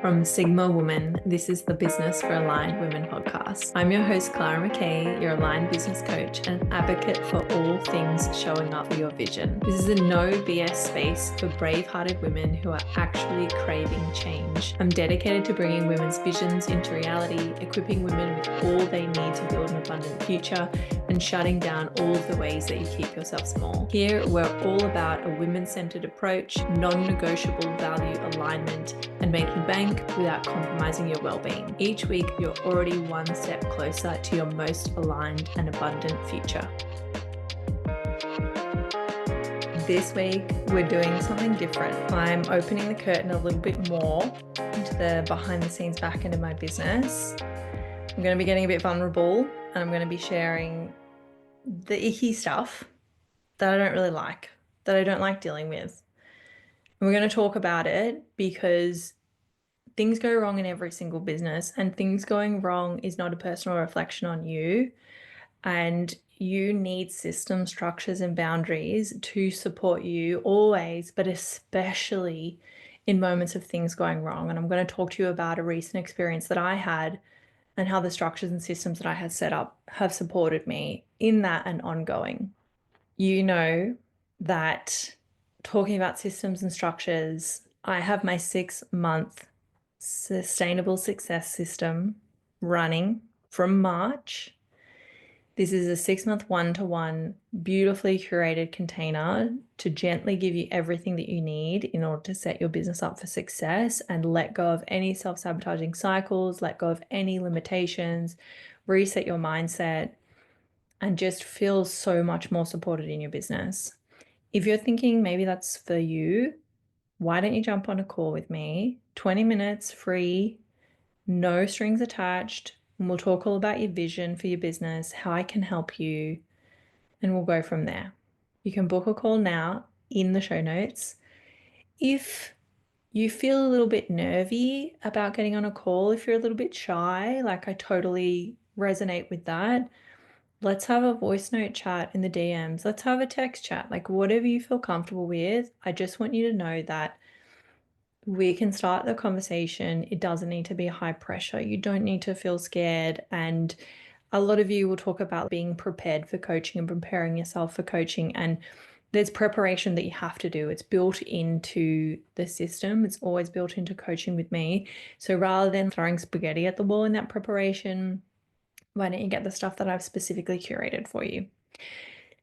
From Sigma Woman, this is the Business for Aligned Women podcast. I'm your host, Clara McKay, your aligned business coach and advocate for all things showing up for your vision. This is a no BS space for brave-hearted women who are actually craving change. I'm dedicated to bringing women's visions into reality, equipping women with all they need to build an abundant future, and shutting down all of the ways that you keep yourself small. Here, we're all about a women-centered approach, non-negotiable value alignment, and making bank without compromising your well-being. Each week, you're already one step closer to your most aligned and abundant future. This week, we're doing something different. I'm opening the curtain a little bit more into the behind the scenes back end of my business. I'm going to be getting a bit vulnerable and I'm going to be sharing the icky stuff that I don't really like, that I don't like dealing with. And we're going to talk about it because things go wrong in every single business, and things going wrong is not a personal reflection on you. And you need system structures and boundaries to support you always, but especially in moments of things going wrong. And I'm going to talk to you about a recent experience that I had and how the structures and systems that I had set up have supported me in that and ongoing. You know that talking about systems and structures, I have my 6-month sustainable success system running from March. This is a 6-month one-to-one, beautifully curated container to gently give you everything that you need in order to set your business up for success and let go of any self-sabotaging cycles, let go of any limitations, reset your mindset, and just feel so much more supported in your business. If you're thinking maybe that's for you, why don't you jump on a call with me? 20 minutes free, no strings attached, and we'll talk all about your vision for your business, how I can help you, and we'll go from there. You can book a call now in the show notes. If you feel a little bit nervy about getting on a call, if you're a little bit shy, like I totally resonate with that, let's have a voice note chat in the DMs. Let's have a text chat, like whatever you feel comfortable with. I just want you to know that we can start the conversation. It doesn't need to be high pressure. You don't need to feel scared. And a lot of you will talk about being prepared for coaching and preparing yourself for coaching. And there's preparation that you have to do. It's built into the system. It's always built into coaching with me. So rather than throwing spaghetti at the wall in that preparation, why don't you get the stuff that I've specifically curated for you?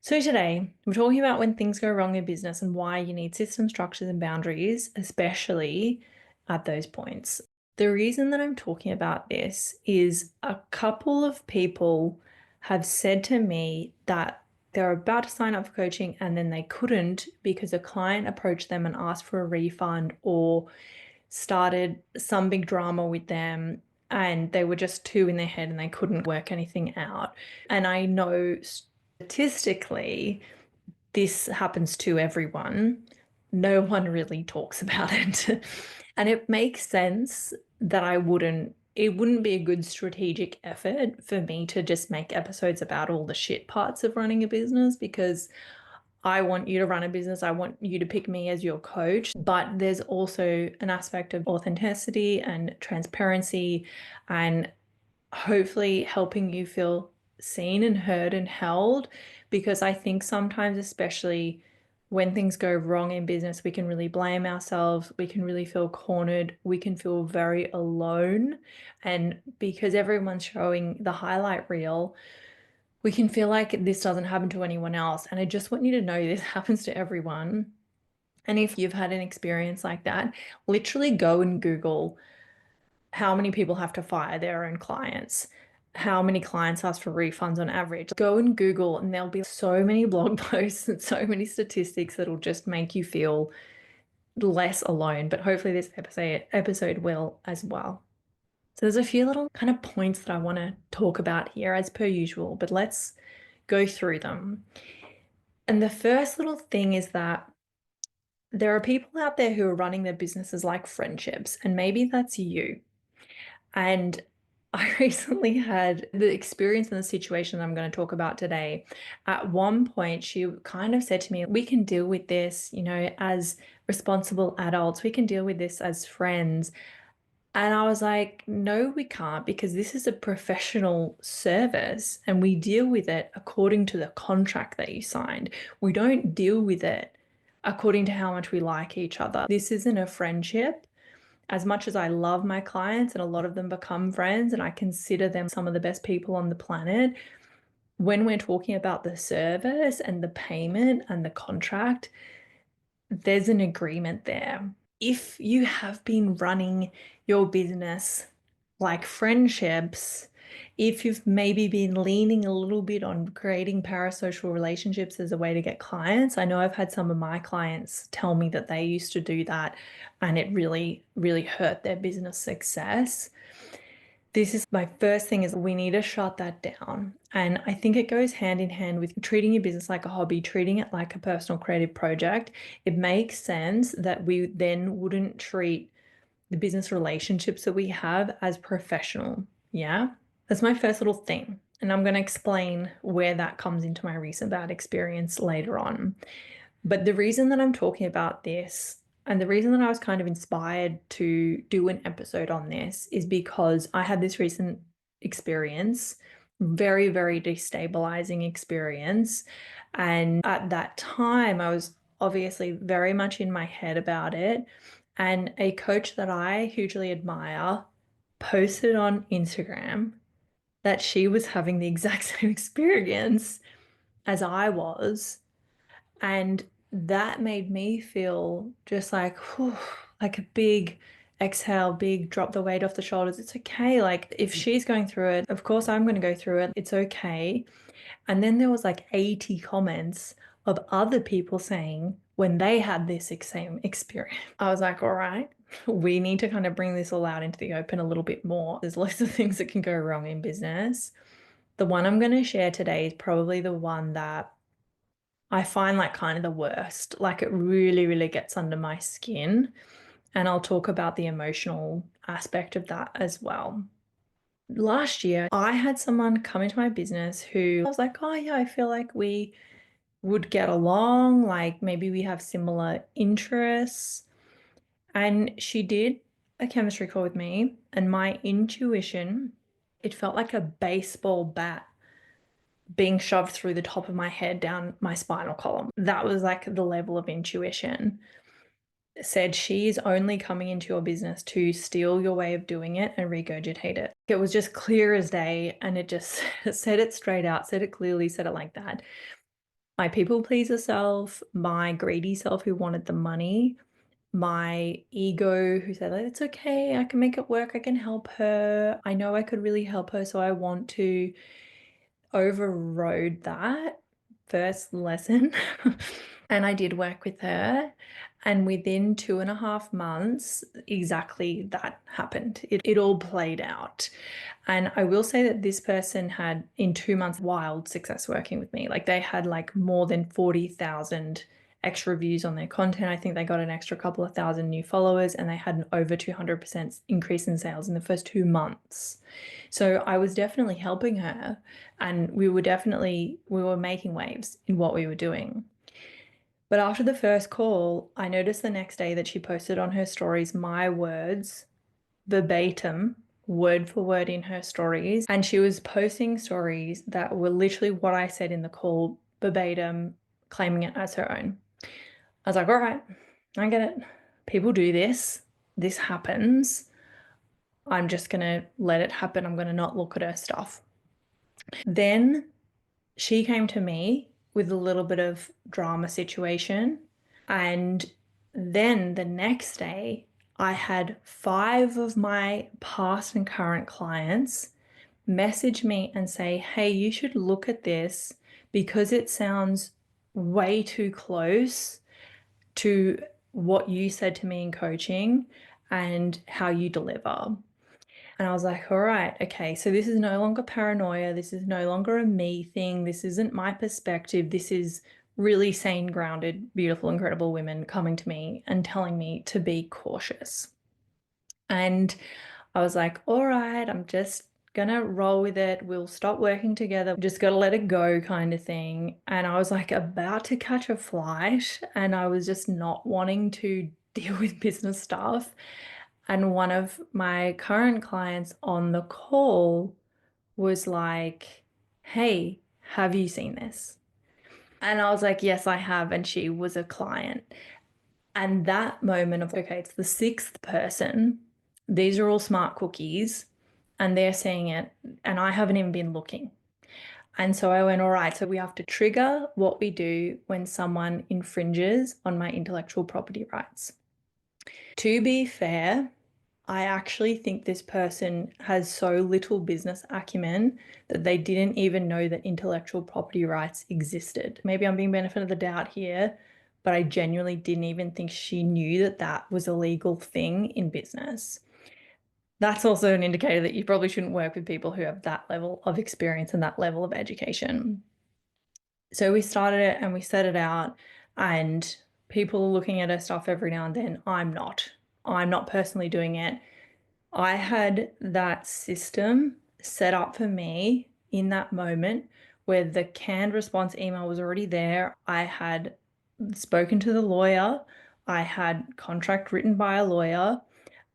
So today, we're talking about when things go wrong in business and why you need system structures and boundaries, especially at those points. The reason that I'm talking about this is a couple of people have said to me that they're about to sign up for coaching and then they couldn't because a client approached them and asked for a refund or started some big drama with them and they were just too in their head and they couldn't work anything out. And I know statistically, this happens to everyone. No one really talks about it. And it makes sense that it wouldn't be a good strategic effort for me to just make episodes about all the shit parts of running a business because I want you to run a business. I want you to pick me as your coach, but there's also an aspect of authenticity and transparency and hopefully helping you feel seen and heard and held, because I think sometimes, especially when things go wrong in business, we can really blame ourselves. We can really feel cornered. We can feel very alone. And because everyone's showing the highlight reel, we can feel like this doesn't happen to anyone else. And I just want you to know this happens to everyone. And if you've had an experience like that, literally go and Google how many people have to fire their own clients, how many clients ask for refunds on average. Go and Google and there'll be so many blog posts and so many statistics that'll just make you feel less alone. But hopefully this episode will as well. So there's a few little kind of points that I want to talk about here as per usual, but let's go through them. And the first little thing is that there are people out there who are running their businesses like friendships, and maybe that's you. And I recently had the experience in the situation I'm going to talk about today. At one point, she kind of said to me, we can deal with this, as responsible adults, we can deal with this as friends. And I was like, no, we can't, because this is a professional service and we deal with it according to the contract that you signed. We don't deal with it according to how much we like each other. This isn't a friendship. As much as I love my clients and a lot of them become friends and I consider them some of the best people on the planet, when we're talking about the service and the payment and the contract, there's an agreement there. If you have been running your business like friendships, if you've maybe been leaning a little bit on creating parasocial relationships as a way to get clients, I know I've had some of my clients tell me that they used to do that and it really, really hurt their business success. This is my first thing is we need to shut that down. And I think it goes hand in hand with treating your business like a hobby, treating it like a personal creative project. It makes sense that we then wouldn't treat the business relationships that we have as professional. Yeah. That's my first little thing. And I'm going to explain where that comes into my recent bad experience later on. But the reason that I'm talking about this and the reason that I was kind of inspired to do an episode on this is because I had this recent experience, very, very destabilizing experience. And at that time, I was obviously very much in my head about it. And a coach that I hugely admire posted on Instagram that she was having the exact same experience as I was. And that made me feel just like, whew, like a big exhale, big drop the weight off the shoulders. It's okay. Like if she's going through it, of course I'm going to go through it. It's okay. And then there was like 80 comments of other people saying when they had this same experience. I was like, all right, we need to kind of bring this all out into the open a little bit more. There's lots of things that can go wrong in business. The one I'm going to share today is probably the one that I find like kind of the worst. Like it really, really gets under my skin. And I'll talk about the emotional aspect of that as well. Last year, I had someone come into my business who I was like, oh, yeah, I feel like we would get along. Like maybe we have similar interests. And she did a chemistry call with me, and my intuition, it felt like a baseball bat being shoved through the top of my head down my spinal column. That was like the level of intuition. Said she is only coming into your business to steal your way of doing it and regurgitate it. It was just clear as day, and it just said it straight out, said it clearly, said it like that. My people pleaser self, my greedy self who wanted the money, my ego who said, like, it's okay, I can make it work, I can help her, I know I could really help her, so I want to, overrode that first lesson. And I did work with her. And within 2.5 months, exactly that happened. It all played out. And I will say that this person had, in 2 months, wild success working with me. Like they had like more than 40,000 extra views on their content. I think they got an extra couple of thousand new followers and they had an over 200% increase in sales in the first 2 months. So I was definitely helping her and we were making waves in what we were doing. But after the first call, I noticed the next day that she posted on her stories my words verbatim, word for word in her stories. And she was posting stories that were literally what I said in the call, verbatim, claiming it as her own. I was like, all right, I get it. People do this. This happens. I'm just going to let it happen. I'm going to not look at her stuff. Then she came to me with a little bit of drama situation. And then the next day, I had 5 of my past and current clients message me and say, hey, you should look at this because it sounds way too close to what you said to me in coaching and how you deliver. And I was like, all right, okay, so this is no longer paranoia. This is no longer a me thing. This isn't my perspective. This is really sane, grounded, beautiful, incredible women coming to me and telling me to be cautious. And I was like, all right, I'm just gonna roll with it. We'll stop working together. Just gotta let it go kind of thing. And I was like about to catch a flight and I was just not wanting to deal with business stuff. And one of my current clients on the call was like, hey, have you seen this? And I was like, yes, I have. And she was a client. And that moment of, okay, it's the sixth person. These are all smart cookies and they're seeing it. And I haven't even been looking. And so I went, all right, so we have to trigger what we do when someone infringes on my intellectual property rights. To be fair, I actually think this person has so little business acumen that they didn't even know that intellectual property rights existed. Maybe I'm being benefit of the doubt here, but I genuinely didn't even think she knew that that was a legal thing in business. That's also an indicator that you probably shouldn't work with people who have that level of experience and that level of education. So we started it and we set it out, and people are looking at her stuff every now and then. I'm not. I'm not personally doing it. I had that system set up for me in that moment where the canned response email was already there. I had spoken to the lawyer. I had contract written by a lawyer.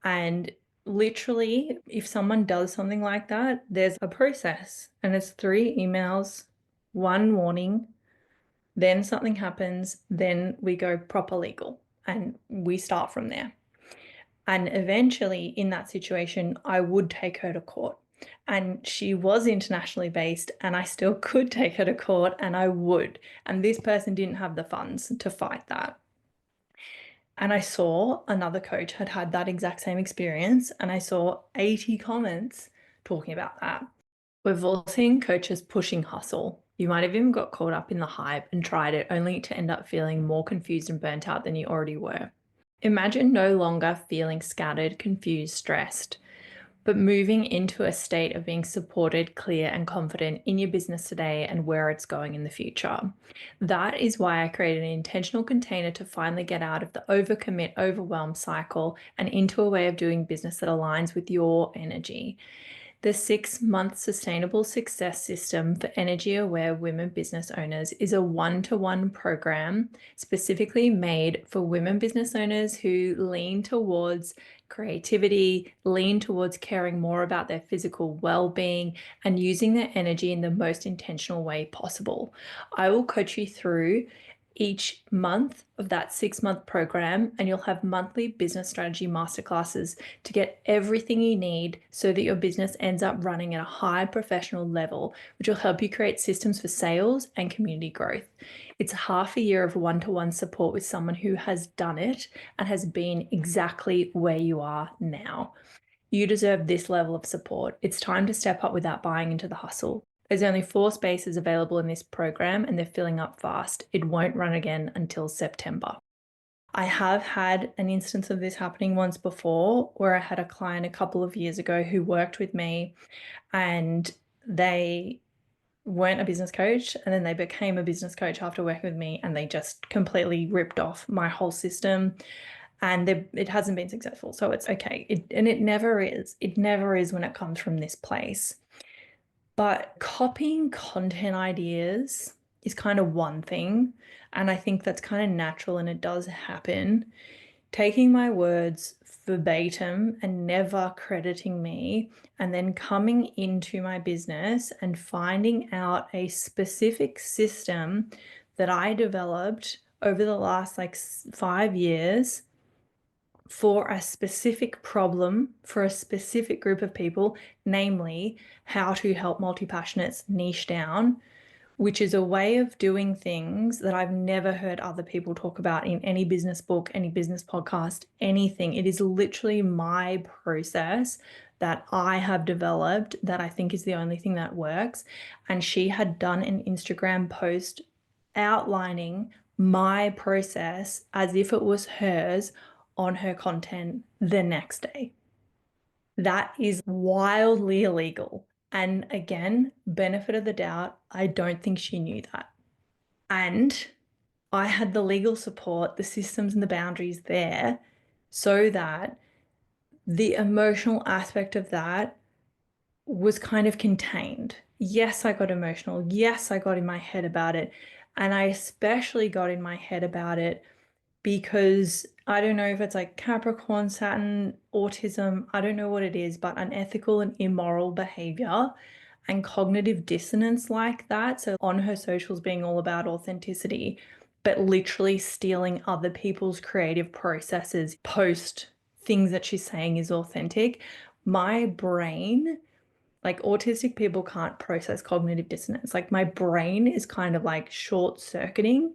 And literally, if someone does something like that, there's a process and it's 3 emails, 1 warning, then something happens, then we go proper legal and we start from there. And eventually, in that situation, I would take her to court. And she was internationally based, and I still could take her to court, and I would. And this person didn't have the funds to fight that. And I saw another coach had had that exact same experience, and I saw 80 comments talking about that. We've all seen coaches pushing hustle. You might have even got caught up in the hype and tried it only to end up feeling more confused and burnt out than you already were. Imagine no longer feeling scattered, confused, stressed, but moving into a state of being supported, clear, and confident in your business today and where it's going in the future. That is why I created an intentional container to finally get out of the overcommit, overwhelm cycle and into a way of doing business that aligns with your energy. The 6-month sustainable success system for energy aware women business owners is a one-to-one program specifically made for women business owners who lean towards creativity, lean towards caring more about their physical well-being and using their energy in the most intentional way possible. I will coach you through each month of that 6-month program, and you'll have monthly business strategy masterclasses to get everything you need so that your business ends up running at a high professional level, which will help you create systems for sales and community growth. It's half a year of one-to-one support with someone who has done it and has been exactly where you are now. You deserve this level of support. It's time to step up without buying into the hustle. There's only 4 spaces available in this program and they're filling up fast. It won't run again until September. I have had an instance of this happening once before where I had a client a couple of years ago who worked with me and they weren't a business coach and then they became a business coach after working with me and they just completely ripped off my whole system and it hasn't been successful. So it's okay. It never is. It never is when it comes from this place. But copying content ideas is kind of one thing. And I think that's kind of natural and it does happen. Taking my words verbatim and never crediting me, and then coming into my business and finding out a specific system that I developed over the last like 5 years for a specific problem for a specific group of people, namely how to help multi-passionates niche down, which is a way of doing things that I've never heard other people talk about in any business book, any business podcast, anything. It is literally my process that I have developed that I think is the only thing that works. And she had done an Instagram post outlining my process as if it was hers on her content the next day. That is wildly illegal. And again, benefit of the doubt, I don't think she knew that. And I had the legal support, the systems and the boundaries there so that the emotional aspect of that was kind of contained. Yes, I got emotional. Yes, I got in my head about it. And I especially got in my head about it because I don't know if it's like Capricorn, Saturn, autism, I don't know what it is, but unethical and immoral behavior and cognitive dissonance like that. So on her socials being all about authenticity, but literally stealing other people's creative processes, post things that she's saying is authentic. My brain, like autistic people can't process cognitive dissonance. Like my brain is kind of like short circuiting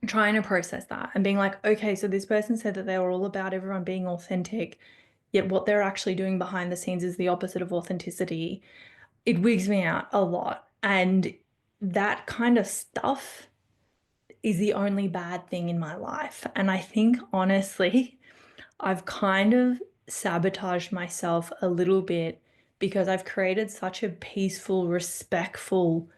trying to process that and being like, okay, so this person said that they were all about everyone being authentic, yet what they're actually doing behind the scenes is the opposite of authenticity. It wigs me out a lot. And that kind of stuff is the only bad thing in my life. And I think honestly, I've kind of sabotaged myself a little bit because I've created such a peaceful, respectful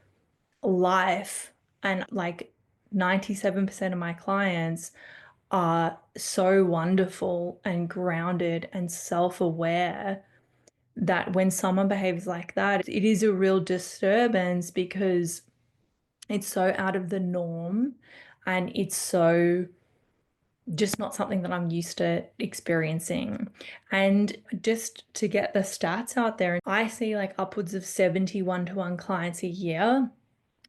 life. And like 97% of my clients are so wonderful and grounded and self-aware that when someone behaves like that, it is a real disturbance because it's so out of the norm and it's so just not something that I'm used to experiencing. And just to get the stats out there, I see like upwards of 70 one-to-one clients a year.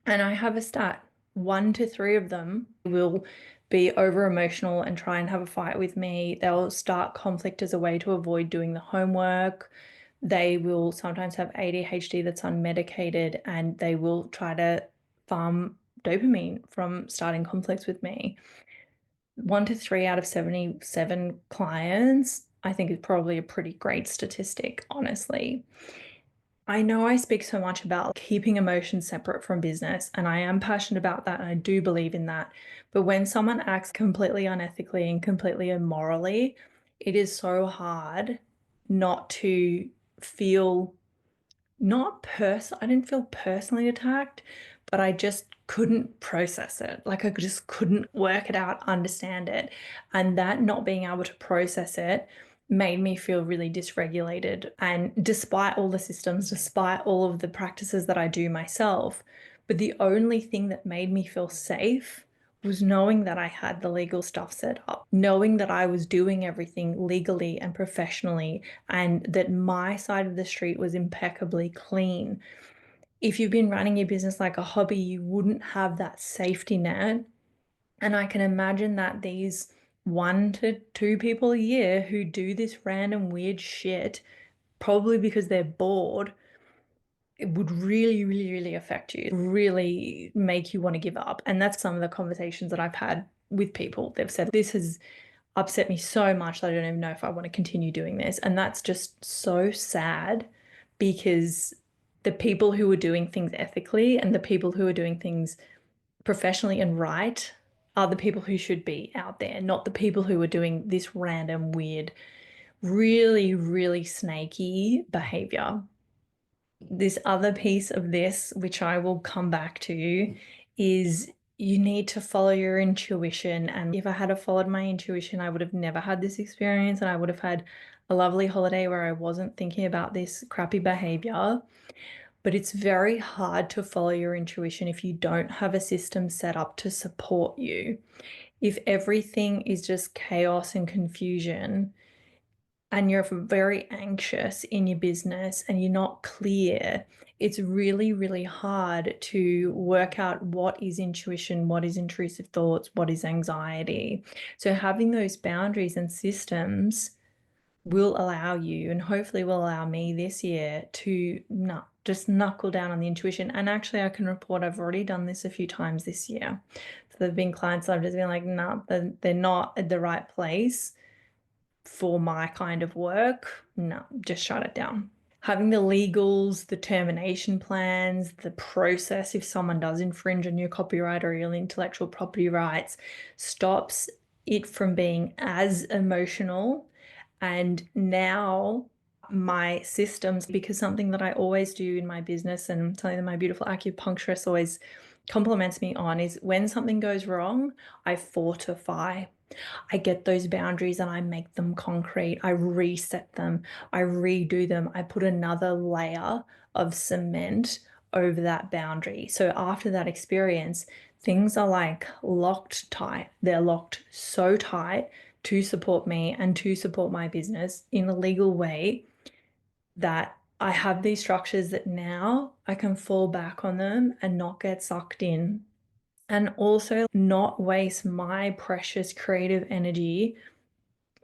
And I have a stat, 1 to 3 of them will be over emotional and try and have a fight with me. They'll start conflict as a way to avoid doing the homework. They will sometimes have ADHD that's unmedicated and they will try to farm dopamine from starting conflicts with me. 1 to 3 out of 77 clients, I think is probably a pretty great statistic, honestly. I know I speak so much about keeping emotions separate from business, and I am passionate about that, and I do believe in that. But when someone acts completely unethically and completely immorally, it is so hard not to feel I didn't feel personally attacked, but I just couldn't process it. Like I just couldn't work it out, understand it. And that not being able to process it made me feel really dysregulated. And despite all the systems, despite all of the practices that I do myself, but the only thing that made me feel safe was knowing that I had the legal stuff set up, knowing that I was doing everything legally and professionally, and that my side of the street was impeccably clean. If you've been running your business like a hobby, you wouldn't have that safety net. And I can imagine that these 1 to 2 people a year who do this random weird shit, probably because they're bored, it would really, really, really affect you, really make you want to give up. And that's some of the conversations that I've had with people. They've said, this has upset me so much that I don't even know if I want to continue doing this. And that's just so sad because the people who are doing things ethically and the people who are doing things professionally and right are the people who should be out there, not the people who are doing this random, weird, really, really snaky behavior. This other piece of this, which I will come back to, is you need to follow your intuition. And if I had followed my intuition, I would have never had this experience and I would have had a lovely holiday where I wasn't thinking about this crappy behavior. But it's very hard to follow your intuition if you don't have a system set up to support you. If everything is just chaos and confusion, and you're very anxious in your business and you're not clear, it's really, really hard to work out what is intuition, what is intrusive thoughts, what is anxiety. So having those boundaries and systems will allow you, and hopefully will allow me this year, to not just knuckle down on the intuition. And actually I can report I've already done this a few times this year. So there've been clients that I've just been like, no, they're not at the right place for my kind of work. No, just shut it down. Having the legals, the termination plans, the process if someone does infringe on your copyright or your intellectual property rights stops it from being as emotional. And now my systems, because something that I always do in my business and something that my beautiful acupuncturist always compliments me on, is when something goes wrong, I fortify. I get those boundaries and I make them concrete. I reset them. I redo them. I put another layer of cement over that boundary. So after that experience, things are like locked tight. They're locked so tight to support me and to support my business in a legal way that I have these structures that now I can fall back on them and not get sucked in, and also not waste my precious creative energy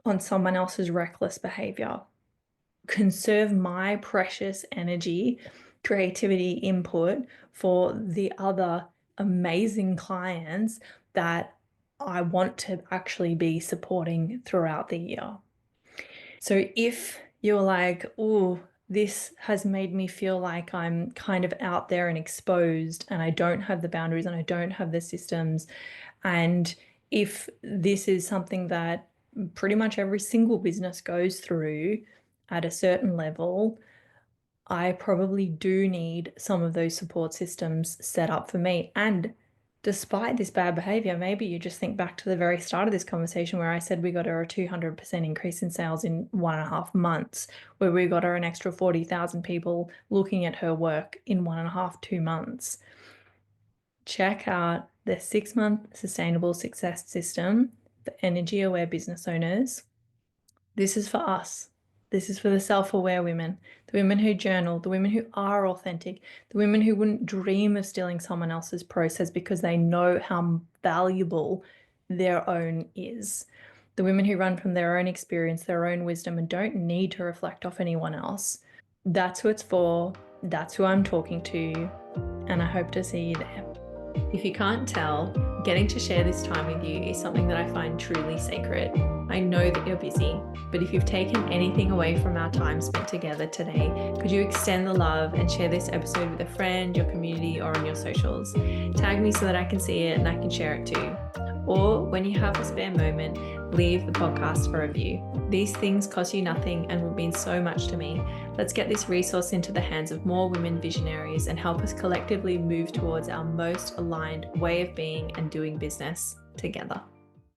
on someone else's reckless behavior. Conserve my precious energy, creativity, input for the other amazing clients that I want to actually be supporting throughout the year. So if you're like, oh, this has made me feel like I'm kind of out there and exposed, and I don't have the boundaries and I don't have the systems, and if this is something that pretty much every single business goes through at a certain level, I probably do need some of those support systems set up for me. And despite this bad behavior, maybe you just think back to the very start of this conversation where I said we got her a 200% increase in sales in 1.5 months, where we got her an extra 40,000 people looking at her work in 1.5, 2 months. Check out the 6-month sustainable success system for energy aware business owners. This is for us. This is for the self-aware women, the women who journal, the women who are authentic, the women who wouldn't dream of stealing someone else's process because they know how valuable their own is. The women who run from their own experience, their own wisdom, and don't need to reflect off anyone else. That's who it's for. That's who I'm talking to. And I hope to see you there. If you can't tell, getting to share this time with you is something that I find truly sacred. I know that you're busy, but if you've taken anything away from our time spent together today, could you extend the love and share this episode with a friend, your community, or on your socials? Tag me so that I can see it and I can share it too. Or when you have a spare moment, leave the podcast a review. These things cost you nothing and will mean so much to me. Let's get this resource into the hands of more women visionaries and help us collectively move towards our most aligned way of being and doing business together.